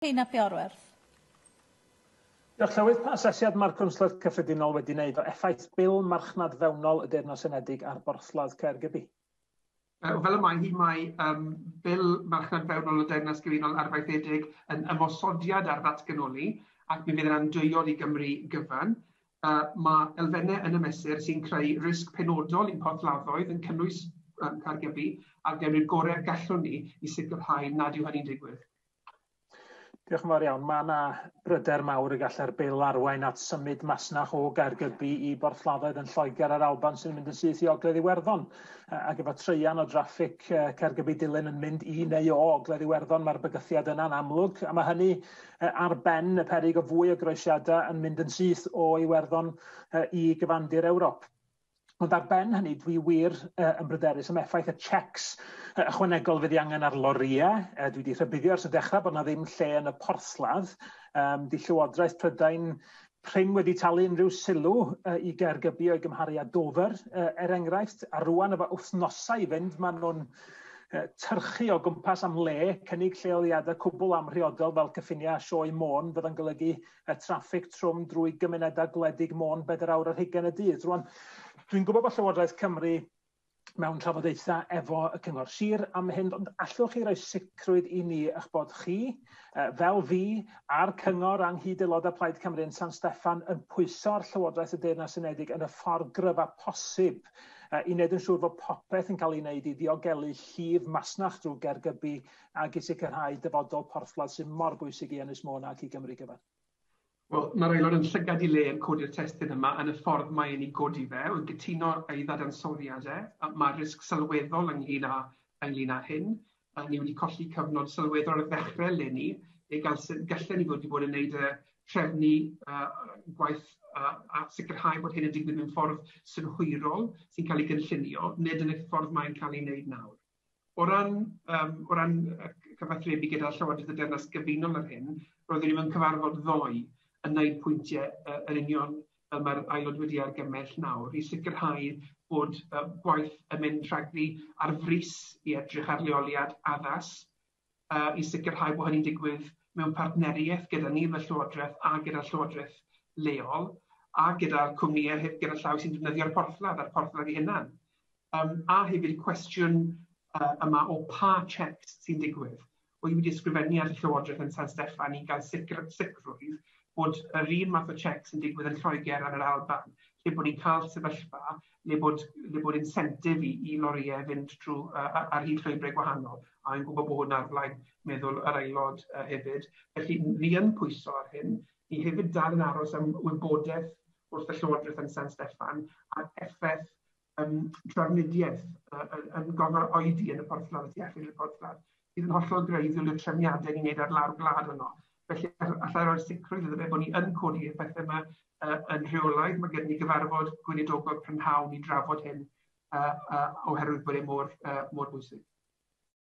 Heina Biorwerth. Diolch Llywydd, pa asesiad mae'r Cwnselydd Cyffredinol wedi wneud o effaith bil marchnad fewnol y Deyrnas Unedig ar borthladd Caergybi? Fel y mae bil marchnad fewnol y Deyrnas Gyfunol arfaethedig yn ymosodiad ar ddatganoli ac mi fydd yn andwyol i Gymru gyfan. Mae elfennau yn y mesur sy'n creu risg penodol i'n porthladdoedd yn cynnwys Caergybi a gwneud gorau'r gallwn ni i sicrhau nad yw hynny'n digwydd. Diolch yn fawr iawn. Mae yna bryder mawr y gallai'r bil arwain at symud masnach o Gaergybi i borthladdoedd yn Lloegr a'r Alban sy'n mynd yn syth i Ogledd Iwerddon. Ac efo treian o draffic Caergybi Dilyn yn mynd i neu o Ogledd Iwerddon, mae'r bygythiad yna'n amlwg. A mae hynny ar ben y peryg o fwy o groesiadau yn mynd yn syth o Iwerddon i gyfandir Ewrop. Ond ar ben hynny, dwi wir yn bryderus am effaith y checs ychwanegol fydd angen ar lorïau. Dwi wedi rhybuddio ers y dechrau bod yna ddim lle yn y porthladd. Di Llywodraeth Prydain prin wedi talu unrhyw sylw i Gaergybi o'i gymharu â Dover, enghraifft. A rwan efo wythnosau i fynd, maen nhw'n tyrchu o gwmpas am le, cynnig lleoliadau cwbl amrhiodol fel cyffiniau Sioe Môn, byddai'n golygu traffig trwm drwy gymunedau gwledig Môn 4 awr ar 20 y dydd. Rwan, dwi'n gwybod bod Llywodraeth Cymru mewn trafodaethau efo y Cyngor Sir am hyn, ond allwch chi roi sicrwydd i ni eich bod chi, fel fi, a'r Cyngor ynghyd aelodau Plaid Cymru yn San Steffan yn pwyso'r Llywodraeth y Deyrnas Unedig yn y ffordd gryfa posib i wneud yn siŵr fod popeth yn cael ei wneud i ddiogelu llif masnach drwy Gaergybi ac i sicrhau dyfodol porthladd sy'n mor bwysig i Ynys Môn ac i Gymru gyfan. Wel, mae'r aelod yn llygad i le yn codi'r testyn yma yn y ffordd mae yn ei godi fe, yn gytuno ei ddadansoddiadau. Mae risg sylweddol ynglyn â hyn. Ni wedi colli cyfnod sylweddol ar y ddechrau eleni, gallen ni fod yn gwneud trefnu gwaith a sicrhau bod hyn yn digwydd mewn ffordd synhwyrol sy'n cael ei gynllunio, nid yn y ffordd mae'n cael ei wneud nawr. O ran cyfathrebu gyda Llywodraeth y Deyrnas Gyfunol ar hyn, roeddwn ni mewn cyfarfod ddoe yn gwneud pwyntiau yn union fel mae'r aelod wedi argymell nawr i sicrhau bod gwaith yn mynd rhagddi ar frys i edrych ar leoliad addas, i sicrhau bod hynny'n digwydd mewn partneriaeth gyda ni fel Llywodraeth a gyda'r Llywodraeth leol a gyda'r cwmnïau gyda llaw sy'n defnyddio'r porthladd a'r porthladd ei hunan. A hefyd cwestiwn yma o pa checs sy'n digwydd. Wedi ysgrifennu ar y Llywodraeth yn San Steffan i gael sicrwydd bod yr un math o checs yn digwydd yn Lloegr ar yr Alban, lle bod ni'n cael sefyllfa, lle bod incentif i lorïau fynd trwy ar hyd llwybrau gwahanol, a yn gwybod bod hwn ar flaen meddwl yr aelod hefyd. Felly ni yn pwyso ar hyn, ni hefyd dal yn aros am wybodaeth wrth y Llywodraeth yn San Steffan ac effaith trafnidiaeth yn gofal oedi yn y porthladd, y tu allan i'r porthladd, sydd yn hollol greiddiol y trefniadau ni'n gwneud ar lawr gwlad yno. Felly, allai roi'r sicrwydd iddo fe bod ni yn codi y pethau yma yn rheolaidd. Mae gen ni gyfarfod gweinidogol prynhawn i drafod hyn oherwydd bod e mor bwysig.